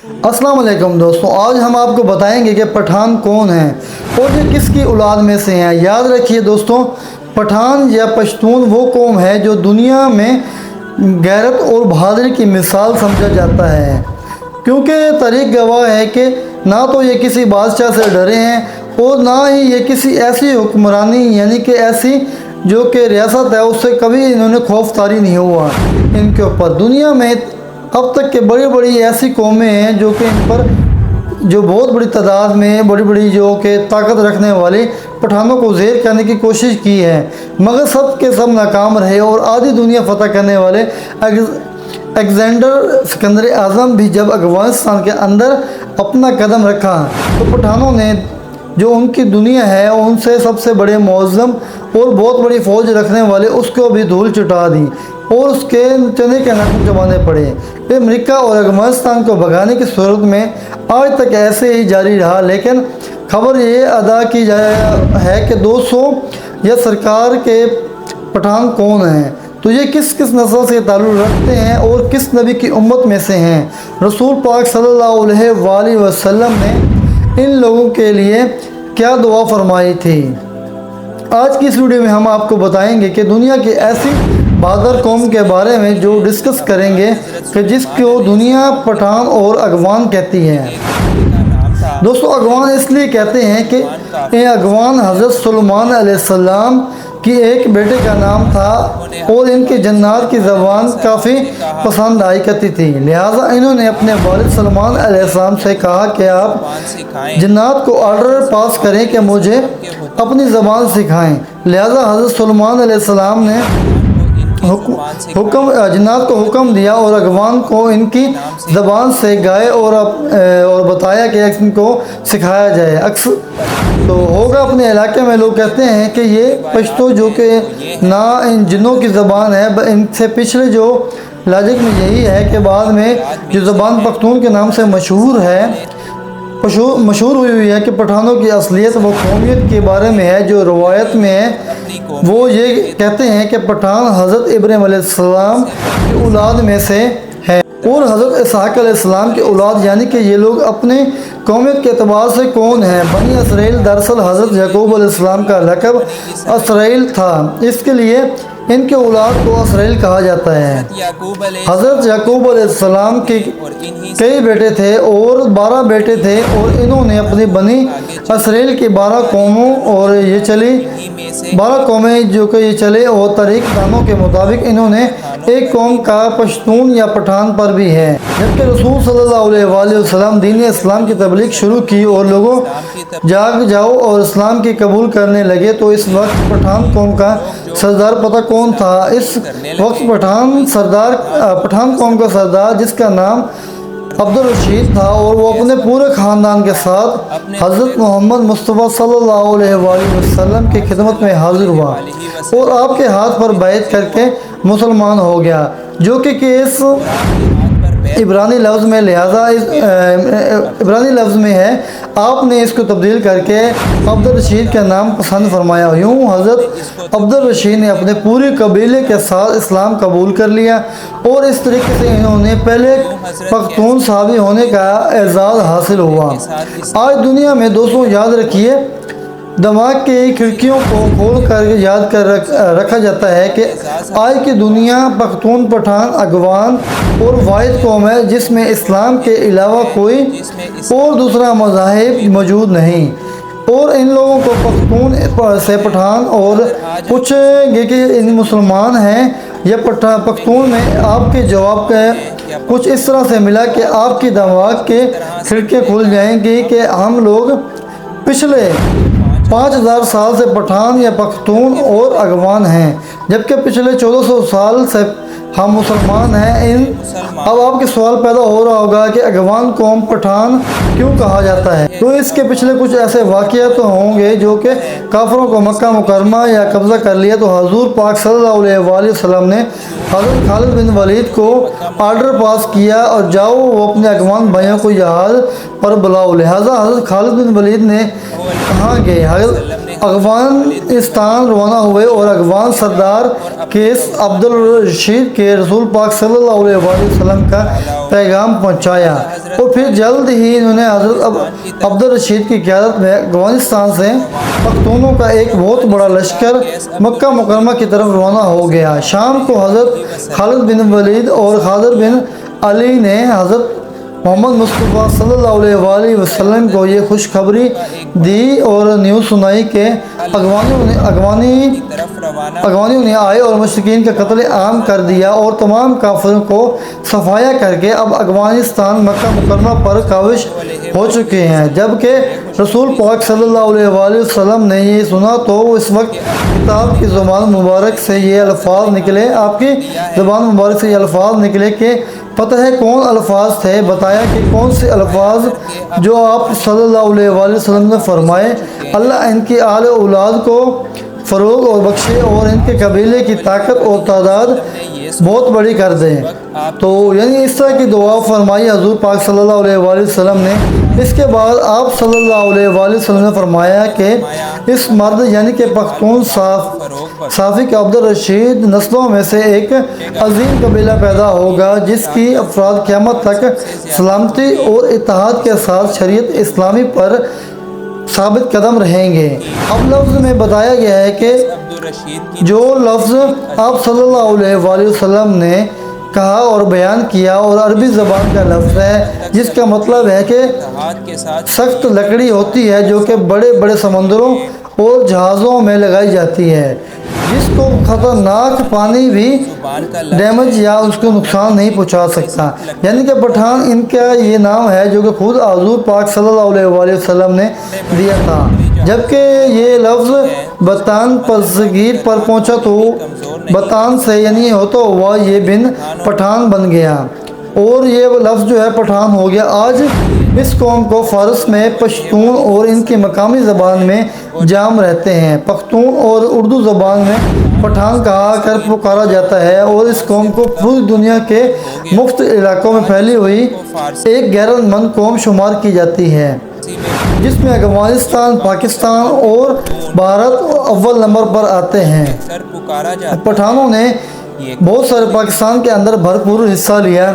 السلام علیکم دوستوں، آج ہم آپ کو بتائیں گے کہ پٹھان کون ہیں اور یہ کس کی اولاد میں سے ہیں۔ یاد رکھیے دوستوں، پٹھان یا پشتون وہ قوم ہے جو دنیا میں غیرت اور بہادری کی مثال سمجھا جاتا ہے، کیونکہ تاریخ گواہ ہے کہ نہ تو یہ کسی بادشاہ سے ڈرے ہیں اور نہ ہی یہ کسی ایسی حکمرانی یعنی کہ ایسی جو کہ ریاست ہے اس سے کبھی انہوں نے خوف طاری نہیں ہوا ان کے اوپر۔ دنیا میں اب تک کے بڑی ایسی قومیں ہیں جو کہ ان پر جو بہت بڑی تعداد میں بڑی جو کہ طاقت رکھنے والی پٹھانوں کو زیر کرنے کی کوشش کی ہے، مگر سب کے سب ناکام رہے اور آدھی دنیا فتح کرنے والے الیگزینڈر سکندر اعظم بھی جب افغانستان کے اندر اپنا قدم رکھا تو پٹھانوں نے جو ان کی دنیا ہے ان سے سب سے بڑے معظم اور بہت بڑی فوج رکھنے والے اس کو بھی دھول چٹا دی اور اس کے چنے کے ناخن چبانے پڑے۔ امریکہ اور افغانستان کو بھگانے کی صورت میں آج تک ایسے ہی جاری رہا، لیکن خبر یہ ادا کی جائے ہے کہ 200 یا سرکار کے پٹھان کون ہیں، تو یہ کس نسل سے تعلق رکھتے ہیں اور کس نبی کی امت میں سے ہیں۔ رسول پاک صلی اللہ علیہ وآلہ وسلم نے ان لوگوں کے لیے کیا دعا فرمائی تھی۔ آج کی اس ویڈیو میں ہم آپ کو بتائیں گے کہ دنیا کی ایسی بہادر قوم کے بارے میں جو ڈسکس کریں گے کہ جس کو دنیا پٹھان اور اغوان کہتی ہے۔ دوستو، اغوان اس لیے کہتے ہیں کہ یہ اغوان حضرت سلیمان علیہ السلام کی ایک بیٹے کا نام تھا اور ان کی جنات کی زبان کافی پسند آئی کرتی تھی، لہٰذا انہوں نے اپنے والد سلیمان علیہ السلام سے کہا کہ آپ جنات کو آرڈر پاس کریں کہ مجھے اپنی زبان سکھائیں۔ لہٰذا حضرت سلیمان علیہ السلام نے جنات کو حکم دیا اور اغوان کو ان کی زبان سے گائے اور بتایا کہ ان کو سکھایا جائے۔ تو ہوگا اپنے علاقے میں لوگ کہتے ہیں کہ یہ پشتو جو کہ نہ ان جنوں کی زبان ہے، ان سے پچھلے جو لاجک میں یہی ہے کہ بعد میں جو زبان پختون کے نام سے مشہور ہوئی ہے کہ پٹھانوں کی اصلیت وہ قومیت کے بارے میں ہے جو روایت میں ہے۔ وہ یہ کہتے ہیں کہ پٹھان حضرت ابراہیم علیہ السلام کی اولاد میں سے ہے اور حضرت اسحاق علیہ السلام کی اولاد، یعنی کہ یہ لوگ اپنے قومیت کے اعتبار سے کون ہیں؟ بنی اسرائیل۔ دراصل حضرت یعقوب علیہ السلام کا لقب اسرائیل تھا، اس کے لیے ان کے اولاد کو اسرائیل کہا جاتا ہے۔ حضرت یعقوب علیہ السلام کے کئی بیٹے تھے اور 12 بیٹے تھے اور انہوں نے اپنی بنی اسرائیل کی 12 قومیں جو کہ یہ چلے اور تاریخ دانوں کے مطابق انہوں نے ایک قوم کا پشتون یا پٹھان پر بھی ہے۔ جبکہ رسول صلی اللہ علیہ وآلہ وسلم دین اسلام کی تبلیغ شروع کی اور لوگوں جاگ جاؤ اور اسلام کی قبول کرنے لگے تو اس وقت پٹھان قوم کا سردار پتہ کون تھا؟ اس وقت پٹھان قوم کا سردار جس کا نام عبدالرشید تھا اور وہ اپنے پورے خاندان کے ساتھ حضرت محمد مصطفیٰ صلی اللہ علیہ وآلہ وسلم کی خدمت میں حاضر ہوا اور آپ کے ہاتھ پر بیعت کر کے مسلمان ہو گیا، جو کہ اس عبرانی لفظ میں ہے۔ آپ نے اس کو تبدیل کر کے عبدالرشید کا نام پسند فرمایا۔ یوں حضرت عبدالرشید نے اپنے پورے قبیلے کے ساتھ اسلام قبول کر لیا اور اس طریقے سے انہوں نے پہلے پختون صحابی ہونے کا اعزاز حاصل ہوا۔ آج دنیا میں دوستوں یاد رکھیے، دماغ کی کھڑکیوں کو کھول کر یاد کر رکھا جاتا ہے کہ آج کی دنیا پختون، پٹھان، اغوان اور واحد قوم ہے جس میں اسلام کے علاوہ کوئی اور دوسرا مذہب موجود نہیں، اور ان لوگوں کو پختون سے پٹھان اور پوچھیں گے کہ ان مسلمان ہیں یا پختون میں آپ کے جواب کا کچھ اس طرح سے ملا کہ آپ کی دماغ کے کھڑکیاں کھل جائیں گی کہ ہم لوگ پچھلے 5000 سال سے پٹھان یا پختون اور اغوان ہیں، جبکہ پچھلے 1400 سال سے ہم مسلمان ہیں۔ اب آپ کے سوال پیدا ہو رہا ہوگا کہ اغوان قوم پٹھان کیوں کہا جاتا ہے؟ تو اس کے پچھلے کچھ ایسے واقعات ہوں گے جو کہ کافروں کو مکہ مکرمہ یا قبضہ کر لیا تو حضور پاک صلی اللہ علیہ وآلہ وسلم نے حضرت خالد بن ولید کو آرڈر پاس کیا اور جاؤ وہ اپنے اغوان بھائیوں کو جہاد پر بلاؤ۔ لہٰذا حضرت خالد بن ولید نے کہاں گئے؟ अफगानिस्तान रवाना हुए और अफगान सरदार केस अब्दुल रशीद के रसूल पाक सल्लल्लाहु अलैहि वसल्लम का पैगाम पहुंचाया और फिर जल्द ही इन्होंने हज़रत अब्दुल रशीद की क़यादत में अफगानिस्तान से पख्तूनों का एक बहुत बड़ा लश्कर मक्का मुकरमा की तरफ रवाना हो गया। शाम को हज़रत खालिद बिन वलीद और खादर बिन अली ने हज़रत मोहम्मद मुस्तफ़ा सल्लल्लाहु अलैहि वसल्लम को ये खुशखबरी दी और न्यूज़ सुनाई कि अगवानियों ने आए और मुशरिकीन का कत्ल आम कर दिया और तमाम काफिरों को सफाया करके अब अफगानिस्तान मक्का मुकरमा पर काबिज हो चुके हैं। जबकि रसूल पाक सल्लल्लाहु अलैहि वसल्लम ने ये सुना तो इस वक्त किताब की ज़ुबान मुबारक से ये अल्फाज निकले, आपकी ज़ुबान मुबारक से ये अल्फाज निकले कि पता है कौन अल्फाज थे। बताया कि कौन से अल्फाज जो आप सल्लल्लाहु अलैहि वसल्लम ने फरमाए, अल्लाह इनकी आल औलाद को फ़रोग़ और बख्शे और इनके कबीले की ताकत और तादाद बहुत बड़ी कर दें। तो यानी इस तरह की दुआ फरमाई हज़ूर पाक सल्लल्लाहु अलैहि वसल्लम ने। इसके बाद आप सल्लल्लाहु अलैहि वसल्लम ने फरमाया कि इस मर्द यानी कि पख्तून साफ़ी के अब्दुल रशीद नस्लों में से एक अजीम कबीला पैदा होगा जिसकी अफराद क़यामत तक सलामती और इत्तेहाद के साथ शरीयत इस्लामी पर साबित कदम रहेंगे। अब लफ्ज़ में बताया गया है कि जो लफ्ज़ आप सल्लल्लाहु अलैहि वसल्लम ने कहा और बयान किया और अरबी ज़बान का लफ्ज़ है जिसका मतलब है कि सख्त लकड़ी होती है जो कि बड़े बड़े समंदरों और जहाज़ों में लगाई जाती है, जिसको ख़तरनाक पानी भी डैमेज या उसको नुकसान नहीं पहुंचा सकता। यानी कि पठान इनका ये नाम है जो कि खुद हज़ूर पाक सल्लल्लाहु अलैहि वसल्लम ने दिया था। जबकि ये लफ्ज़ बतान पर सगीर पर पहुंचा तो बतान से यानी होता हुआ ये बिन पठान बन गया और ये लफ्ज़ जो है पठान हो गया। आज इस कौम को फ़ारस में पश्तून और इनकी मकामी ज़बान में जाम रहते हैं। पख्तून और उर्दू ज़बान में पठान कहा कर पुकारा जाता है और इस कौम को पूरी दुनिया के मुख्त इलाकों में फैली हुई एक गैरतमंद कौम शुमार की जाती है, जिसमें अफगानिस्तान, पाकिस्तान और भारत अव्वल नंबर पर आते हैं। पठानों ने बहुत सारे पाकिस्तान के अंदर भरपूर हिस्सा लिया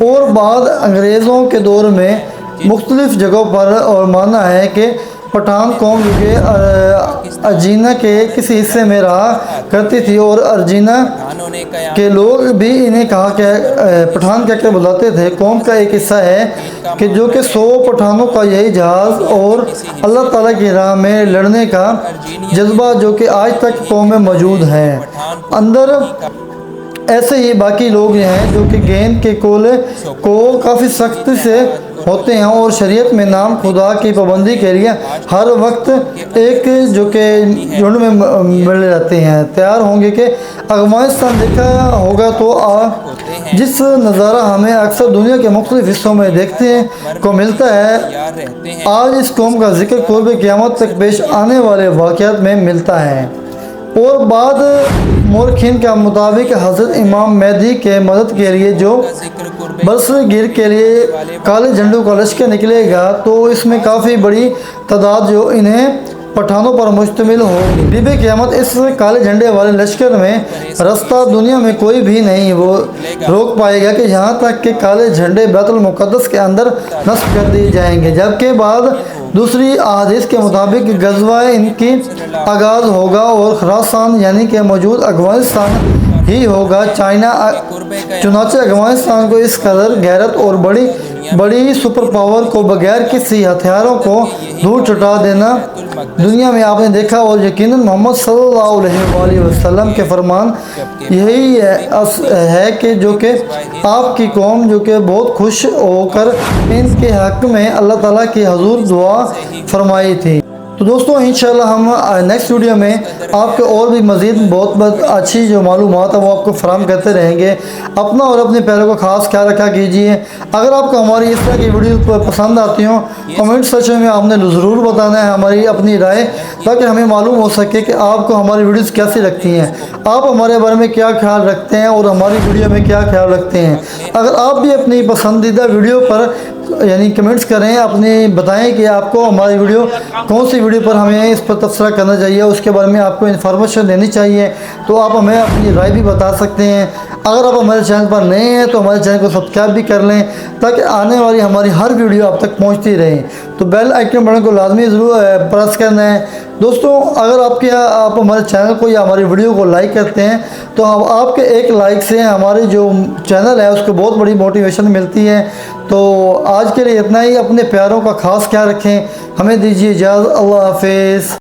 और बाद अंग्रेज़ों के दौर में मुख्तलिफ जगहों पर और माना है कि पठान कौम जो कि अर्जीना के किसी हिस्से में रहा करती थी और अर्जीना के लोग भी इन्हें कहा कि पठान कहकर बुलाते थे। कौम का एक हिस्सा है कि जो कि 100 पठानों का यही जहाज़ और अल्लाह ताला की राह में लड़ने का जज्बा जो कि आज तक कौम में मौजूद है। अंदर ऐसे ही बाकी लोग हैं जो कि गेंद के कोले को काफ़ी सख्ती से होते हैं और शरीयत में नाम खुदा की पाबंदी के लिए हर वक्त एक जो कि झुंड में मिल जाते हैं, तैयार होंगे कि अफगानिस्तान देखा होगा तो जिस नज़ारा हमें अक्सर दुनिया के मुख्तलिफ हिस्सों में देखते को मिलता है, आज इस कौम का जिक्र क़ुर्ब क़यामत तक पेश आने वाले वाक़यात में मिलता है। और बाद मोरखीन के मुताबिक हज़रत इमाम मेहदी के मदद के लिए जो बरसगीर के लिए काले झंडों का लश्कर निकलेगा तो इसमें काफ़ी बड़ी तादाद जो इन्हें पठानों पर मुश्तमिल होगी। बीबी क़यामत इस काले झंडे वाले लश्कर में रास्ता दुनिया में कोई भी नहीं वो रोक पाएगा कि यहाँ तक कि काले झंडे बैतुल मुक़द्दस के अंदर नस्ब कर दिए जाएंगे। जबकि बाद दूसरी अहादीस के मुताबिक गज़वा इनकी आगाज़ होगा और खुरासान यानी कि मौजूद अफगानिस्तान ही होगा। चुनाचे अफगानिस्तान को इस कदर गैरत और बड़ी सुपर पावर को बगैर किसी हथियारों को दूर चटा देना दुनिया में आपने देखा और यकीनन मोहम्मद सल्लल्लाहु अलैहि वसल्लम के फरमान यही है कि जो कि आपकी कौम जो कि बहुत खुश होकर इनके हक़ में अल्लाह ताला की हुज़ूर दुआ फरमाई थी। तो दोस्तों इंशाल्लाह हम नेक्स्ट वीडियो में आपके और भी मज़ीद बहुत अच्छी जो मालूमात है वो आपको फराहम करते रहेंगे। अपना और अपने पैरों का खास ख्याल रखा कीजिए। अगर आपको हमारी इस तरह की वीडियो पसंद आती हो कमेंट सेक्शन में आपने ज़रूर बताना है हमारी अपनी राय, ताकि हमें मालूम हो सके कि आपको हमारी वीडियोज़ कैसी लगती हैं, आप हमारे बारे में क्या ख्याल रखते हैं और हमारी वीडियो में क्या ख्याल रखते हैं। अगर आप भी अपनी पसंदीदा वीडियो पर यानी कमेंट्स करें, अपने बताएं कि आपको हमारी वीडियो कौन सी वीडियो पर हमें इस पर तबसरा करना चाहिए, उसके बारे में आपको इन्फॉर्मेशन देनी चाहिए, तो आप हमें अपनी राय भी बता सकते हैं। अगर आप हमारे चैनल पर नए हैं तो हमारे चैनल को सब्सक्राइब भी कर लें ताकि आने वाली हमारी हर वीडियो आप तक पहुंचती रहे। तो बेल आइकन बटन को लाजमी ज़रूर प्रेस करना है। दोस्तों, अगर आप हमारे चैनल को या हमारी वीडियो को लाइक करते हैं तो हम आपके एक लाइक से हमारे जो चैनल है उसको बहुत बड़ी मोटिवेशन मिलती है। तो आज के लिए इतना ही। अपने प्यारों का खास ख्याल रखें। हमें दीजिए इजाज़त। अल्लाह हाफिज़।